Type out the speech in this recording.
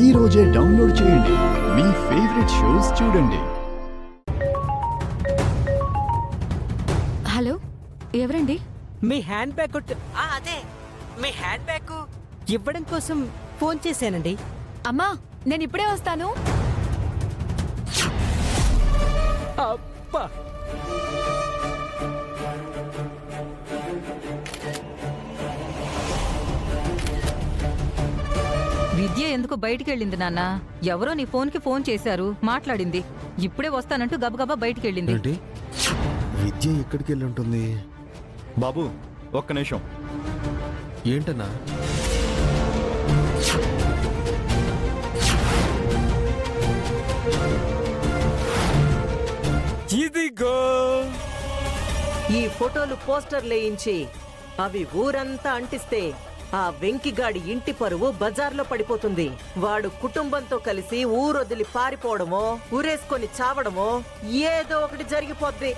ఈ రోజే డౌన్లోడ్ చేయండి. మీ ఫేవరెట్ షోస్ చూడండి. హలో, ఎవరండి? మీ హ్యాండ్ బ్యాగ్ అదే మీ హ్యాండ్ బ్యాగ్ ఇవ్వడం కోసం ఫోన్ చేశానండి. అమ్మా, నేను ఇప్పుడే వస్తాను. అబ్బా, విద్య ఎందుకు బయటికి వెళ్ళింది నాన్న? ఎవరో నీ ఫోన్కి ఫోన్ చేశారు, మాట్లాడింది. ఇప్పుడే వస్తానంటూ గబగబా బయటికి వెళ్ళింది. ఏంటి? విద్య ఎక్కడికి వెళ్ళి ఉంటుంది? బాబు, ఒక్క నిమిషం. ఏంటన్నా? ఇదిగో ఈ ఫోటోలు పోస్టర్ లేయించి అవి ఊరంతా అంటిస్తే ఆ వెంకిగాడి ఇంటి పరువు బజార్లో పడిపోతుంది. వాడు కుటుంబంతో కలిసి ఊరొదిలి పారిపోవడమో, ఊరేసుకొని చావడమో ఏదో ఒకటి జరిగిపోద్ది.